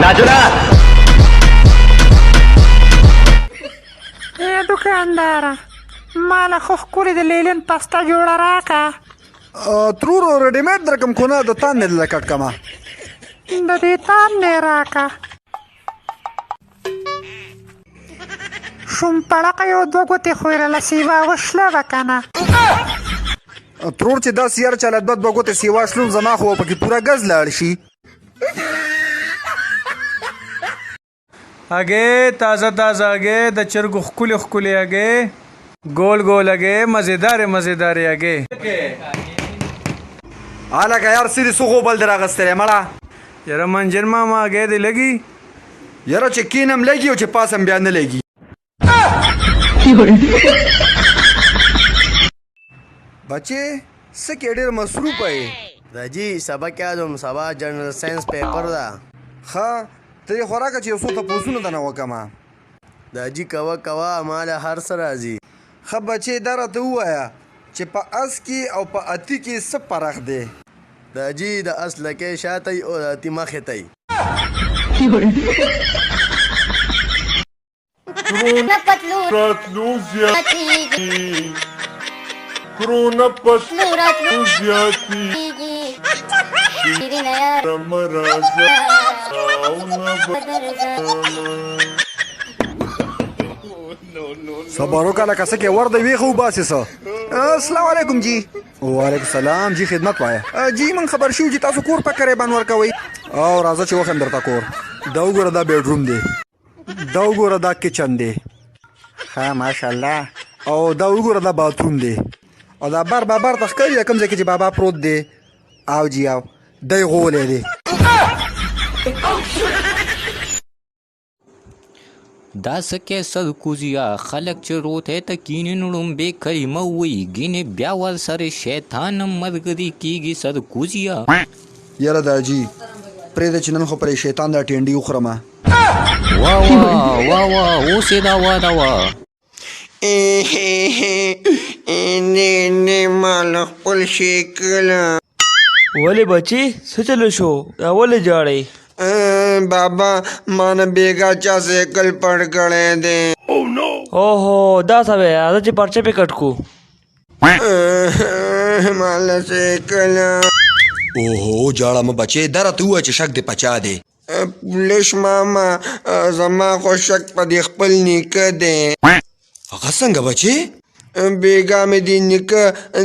नाचुरा। ए दुकानदारा माला खो ښکلې د لیلن پسته جوړه راکه. ترورو ریډیمیډ درکم خو نه د تان نه لکټ کما د دې تان نه راکه شوم پړقه یو دوه ګوتې خویرله سیوا وشله به که نه ترور چې دا سیار چاله دوه ګوتې سیوا شلون زما خو پکې پوره ګز لاړ شي. هګې تازه تازه هګې د چرګو ښکلې ښکلې هګې ګول ګول هګې مزېدارې مزېدارې هګې. هلکه یار څه دې څه غوبل دې راغستلی مړه؟ یاره منجر ماما هګې دې لګي؟ یاره چې کینم لګي او چې پاسم بیا نه لګي. بچې څه کې ډېر مصروفه یې؟ راځي سبق یادوم سبا جنرال ساینس پیپر ده. ښه ته یې خو راکړه چې یو څو تپوسونه درنه وکړمه. داجي کوه ما له هر څه راځي. ښه بچې دا راته ووایه چې په اس کې او په اتي کې څه فرق دی؟ داجي د اس لکۍ شاته او د اتي مخې ته راتلو زیاتیږي کرونه پتلو راتلو زیاتیږي شیرین یار مرزا او نه صبر وکړه لکه څه کې ور د ویښه وباسې څه. السلام علیکم جی. وعلیکم السلام جی خدمت وایه. جی من خبر شو چې تاسو کور په قریبان ورکوئ او راځه چې وښیم درته کور. دا وګوره دا بیډروم دی دا وګوره دا کچن دی ښه ماشاءالله او دا وګوره دا باتروم دی او دا بر بابر ته ښکاري کوم ځای کې چې بابا پروت دی او جی او دی غولی دی. دا سکه سر کوزیا خلق چې روته ته کینې نړم به کریمه وي ګینه بیا ور سره شیطان مرګري کیږي سر کوزیا. یاره دا جی پرېږده چې نن خو پرې شیطان دا ټینډي وخورمه. وا وا وا اوسې دا وا دا وا نه مال خپل شکل. ولې بچی څه چلو شو دا ولې جاړې؟ بابا مان بیگا چا سیکل پڑ کړی دی. اوهو دا څه وی راځه چې پرچه پې کټ کو. مال سیکل اوهو جاړه مه بچې دا راته ووایه چې شک دې پچا دی. پولیس ماما زما خو شک په دې خپل نیکه دی. هغه څنګه بچې؟ بیگا مې دې نیکه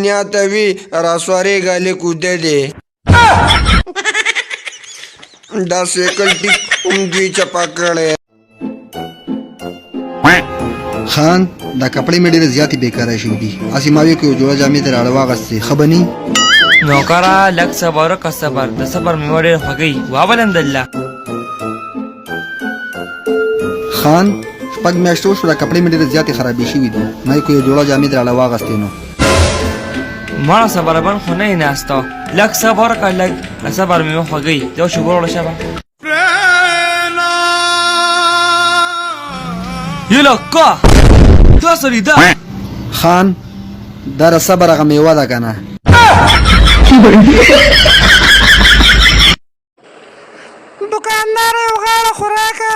نیاته وي راسوارېږه لیک اوده دی. دا سیکل ټیک هم دوی چپا کړی. خان دا کپړې مې ډېرې زیاتې بېکاره شوي دي. هسې ما ویې که یو جوړه جامې ترې راړه واغستې ښه به نه وي؟ نوکره لږ صبر وکړه صبر د صبر مېوه ډېر خوږی والحمدلله. خان شپږ میاشتې وشوه دا کپړې مې ډېرې زیاتې خرابې شوي دي. ما ویې که یو جوړه جامې ترې راړه واغستې نو مړه صبر بن خو نه یې ناسته لږ صبر وکړه لږ د صبر مېوه خوږی یو شوګر وړه شبه یلکه دا سړي ده. خان دا د صبر هغه میوه ده که نه؟ دوکاندار یو غاړه خو راکه.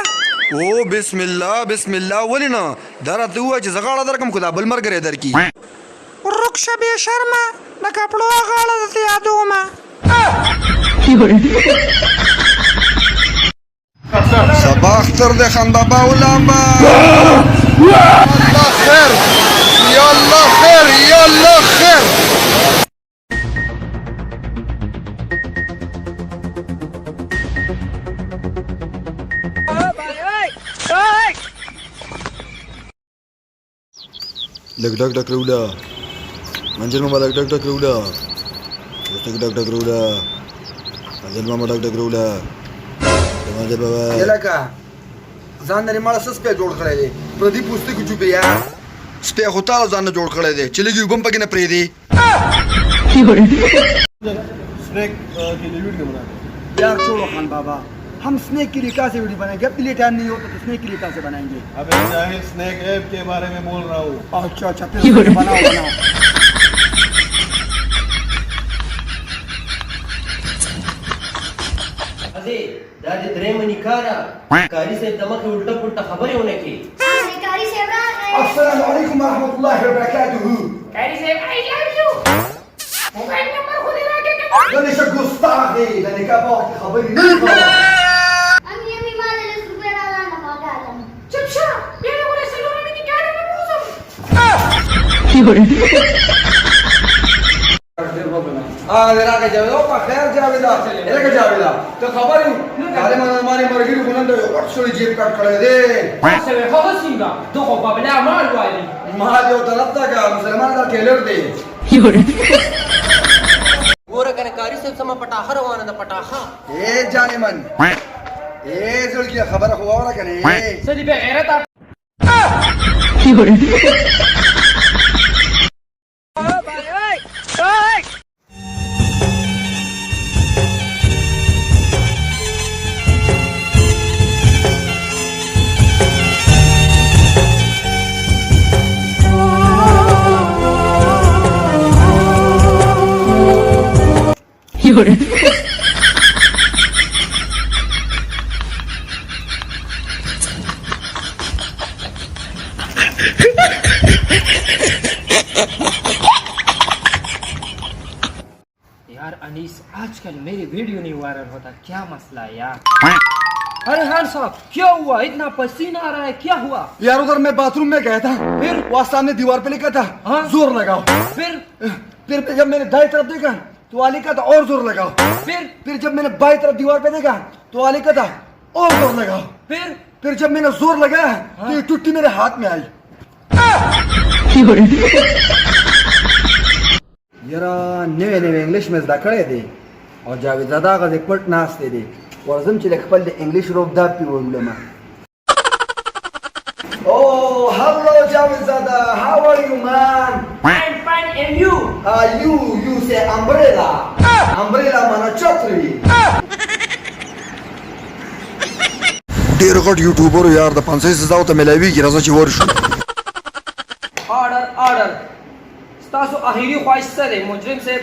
او بسم الله بسم الله ولې نه دا راته ووایه چې زه غاړه درکړم خو دا بل ملګری درکړي. رکشه بې شرمه د کپړو غاړه درته یادومه. سبا اختر دی خان بابا علامه. الله خیر یا الله خیر یا الله خیر. لږ ډک ډک روله منجل ماما لږ ډک ډک روله لږ ډک ډک روله منجل ماما ډک ډک روله منجل بابا. لکه ځان لري ماړه څه سپی جوړ کړی دی پردي پوستکي چوپې یا سپی خو تا ځان نه جوړ کړی دی چې لږ اوبه هم پکې نه پرېږدي. स्नैक के लिए वीडियो बना यार छोड़ो खान बाबा हम स्नैक के लिए कहाँ से वीडियो बनाएंगे अपने लिए टाइम नहीं होता तो स्नैक के लिए कहाँ से बनाएंगे अबे जाहिर स्नैक ऐप के बारे में बोल रहा हूँ अच्छा अच्छा फिर बनाओ बनाओ अजी دا دې درېیمه نکاح ده قاري صاحب د مخې الټه پلټه خبرې ونه کړي قاری صاحب راغی السلام علیکم ورحمۃ اللہ وبرکاتہ قاری صاحب I love you موبایل نمبر خو دې راکړه دني شه ګستاخ دی د نکاح په وخت خبرې نه کوي امي ما له سپر را نه ماګالم چپ شه بیا له سلام نه نکاح نه موسم راکه جاوید او په خیر جاویدا الکه جاویدا ته خبرې کله مانه مرګري بلند وټ شوی جیب کټ کړی دی څه هغه څنګه دغه بابلا مال وایي ما یو طرف ته مسلمان دا ټیلر دی ګوره کنه قاری صاحب سم پټاخه روانه ده پټاخه اے جانمن اے زړګي خبره خو وره کنه څه دې به غیرت यार अनीस आजकल मेरी वीडियो नहीं वायरल होता क्या मसला है यार अरे खान साहब क्या हुआ इतना पसीना आ रहा है क्या हुआ यार उधर मैं बाथरूम में गया था फिर वहाँ सामने दीवार पे लिखा था जोर लगाओ फिर जब मैंने दाएं तरफ देखा तो वहाँ लिखा था और जोर लगाओ फिर जब मैंने बाएं तरफ दीवार पे देखा तो वहाँ लिखा था और जोर लगाओ फिर जब मैंने जोर लगाया तो ये टुट्टी मेरे हाथ में आई यारा नवे नवे इंग्लिश में زده کړی دی او جاوید زاده غږ پټ ناست دی ورزم چې خپل د انګلیش روب دا پی وګلم Oh, hello Javed Zada, how are you man? I'm fine and you? You say umbrella. Umbrella mana chhatri. ډیر غټ یوټیوبر یار د 500,000 ته ملاویږي راځه چې ورشو ऑर्डर تاسو اخیری خواهش سره مجرم صاحب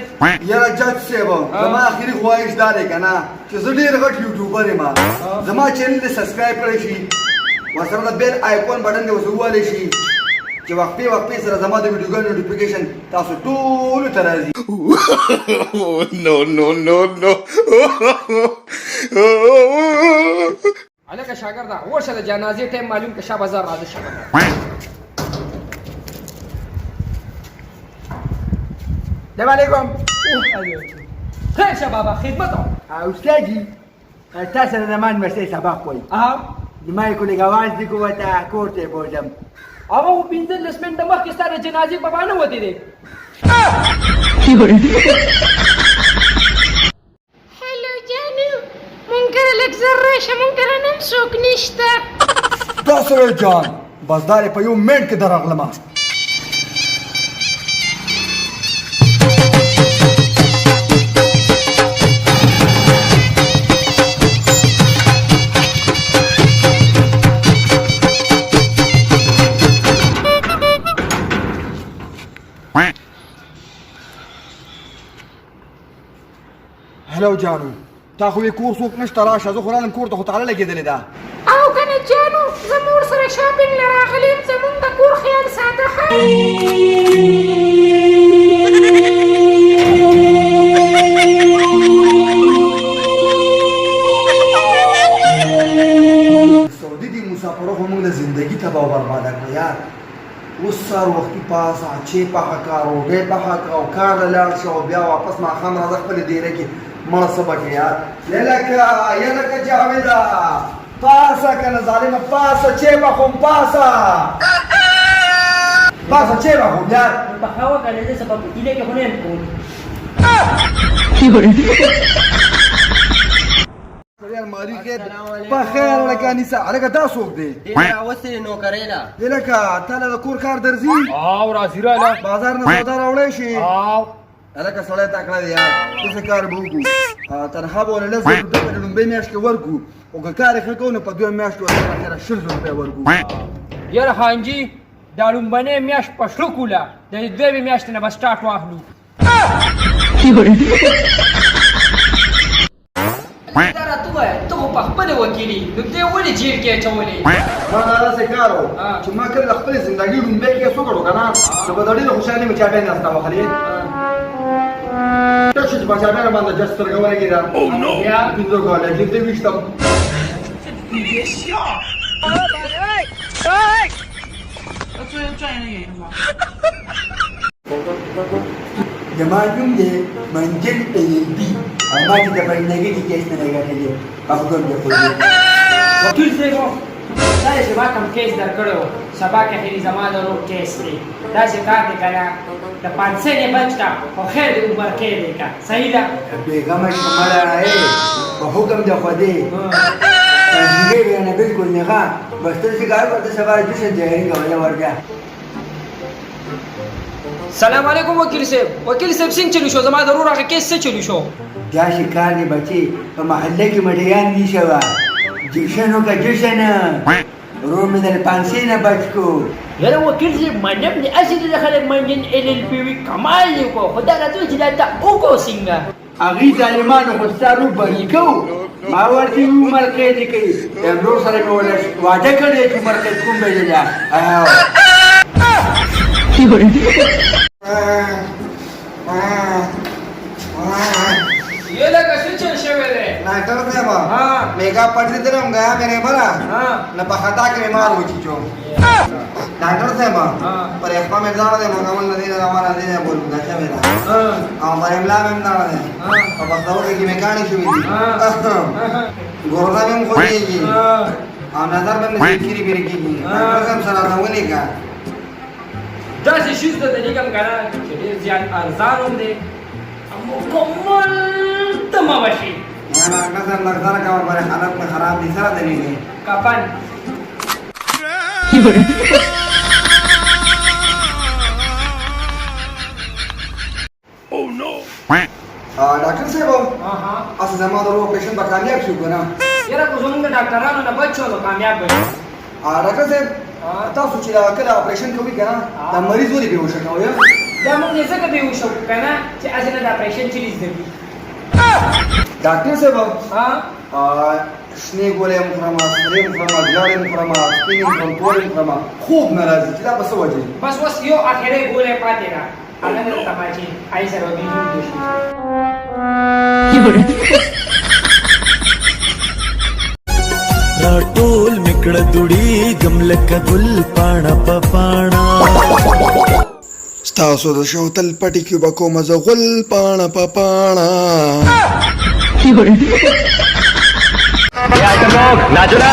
یاره جج صاحب زما اخیری خواهش دار کنه چې زه ډیر غټ یوټیوبر یم زما چینل دې سبسکرایب کړئ شي ورسره د بیل آیکون بټن دې وسووالی شي چې وقفه سره زما د ویډیوګانو نوټیفیکیشن تاسو ټول ته راځي No. الکه شاګردا ورشه د جنازې ټیم معلوم که شاه بازار راځي شاګردا السلام علیکم خیر شه بابا خدمت استاد جی تاسو نه مان مرسته سبق کوي د ما یو کولی غواز دی کوته کوته بوجم هغه خو 15 منټه مخکې ستاره جنازې په باندې وتی دی هلو جانو مونږ کره لږ زر راشه مونږ کره نن څوک نشته تاسو جان بس دارې په یو منټ کې درغلم هلو جانو تا خو یې کور څوک نشته راشه زه خو رالم کور ته خو تاله لګېدلې ده او کنه جانو زموږ سره شاپینګ نه راغلی یم زموږ د کور خیال ساته سعودي دي مسافرو خو موږ د زندګي تباه او برباده کړه یار اوس سهار وختي پاسه چې پخه کا روډۍ پخه کا او کار له لاړ شه او بیا واپس ماښام راځه خپلې دیره کې مړه سبق یار یلکه جاویده پاسه کنه ظالمه پاسه چې بخوم پاسه چې بخوم یار په هوا کنه دې سبب کیله کې هونه کوم ماری کې په خیر لکه انیسا هغه دا څوک دی ډیر اوسه نو کړیلا لکه تعالی د کور کار درځي او راځي رااله بازار نه سودا راوړی شي او هلکه سړی تکړه دی یار څه کار به وکړو تنخوا به ولې لږ روپۍ په لومبۍ میاشت کې ورکړو او که کار یې ښه کوو نو په دوه میاشتو اخره 100 روپۍ ورکړو یاره خانجي دا لومبنۍ میاشت په شلو کوله د دویمې میاشتې نه به سټارټ واخلو دا راته ووایه ته خو په خپله وکیلي نو دې ولې جیل کې اچولې ما داسې کار و ها. چې ما کله د خپلې زندګي لومړی کیس وکړو که نه نو په د ډېرې خوشحالۍ مې چاپیانې راسته وخلې ټک شو چې په چاپیانو باندې جس سترګه ولګېده بیا پنځه کاله جیل ته ویشتم زما نوم دی منجل ایلبي او ما چې د بندګۍ د کیس نه دی ګټلی په حکم دی خوږي وکیل صاحب دا چې ما کوم کیس درکړی و سبا کې خیري زما د ورور کیس دی داسې کار دی که نه د 500 نه بچ کا خو خیر د عمر کې دی که صحیح ده بیغمه شماره په حکم د خودی تنظیمه بیانه بالکل نغا بس ته چې کار ورته سبا جوشه ظاهري کوله ورګه سلام علیکم وکیل صاحب څنګه چلو شو زما د ورور هغه کیس څه چلو شو دا شکار دی بچي په محله کې مډیان نشو جشنو کا جشن روم در 500 نه بچ کو یاره وکیل صاحب منم دې اصل د خلک منجن LLP وی کمال دی کو خدا راته چې دا ته وګو څنګه اغي ظالمانو خستارو بری کو ما ورته عمر کې دي کوي د نور سره مې ولا واده کړی چې عمر کې کوم به دی ये लगा स्विच शवे रे डॉक्टर साहब हाँ। मेगा पटरी तरफ गया मेरे बरा हाँ। न पखता के बीमार हो चीचो डॉक्टर साहब हाँ। पर एक्पा में दाड़ दे मंगमन नदी ने हमारा नदी ने बोल गया मेरा हां हमारे इमला में दाड़ दे हाँ। और बस दौड़ की मैकेनिक हुई थी हाँ। गोरदा में खोली की हां हम नजर में खीरी बिरी की डॉक्टर साहब सलाह दूंगी का دا چې شوز ته نګم کنه چې ډیر زیات ارزان هم دی مکمل تمام شي انا مثلا نظر کا اور بڑے حالت میں خراب دي سره دلی نه کپن ډاکټر صاحب ها ها اصل زما د اپریشن په کامیاب شو کنه یاره کو زمونږ ډاکټرانو نه بچو نو کامیاب وي ډاکټر صاحب تاسو چې کله اپریشن کوي کنه دا مریض ولې به وشو کوي دا موږ یې څنګه به وشو کنه چې اځنه د اپریشن چلیز دی ډاکټر صاحب ها شنه ګولې مخرمه سریم مخرمه ځاړې مخرمه سپینې کنټرول مخرمه خوب ناراضي چې دا په څه وجه بس وس یو اخیری ګولې پاتې را هغه د تماچې آی سره وګړي جوړ شي راټول میکړه دوړي ګملک ګل پاڼه پاڼه ستاسو د شو تل پټي کې بکو مزه غل پاڼه پاڼه नाचो ना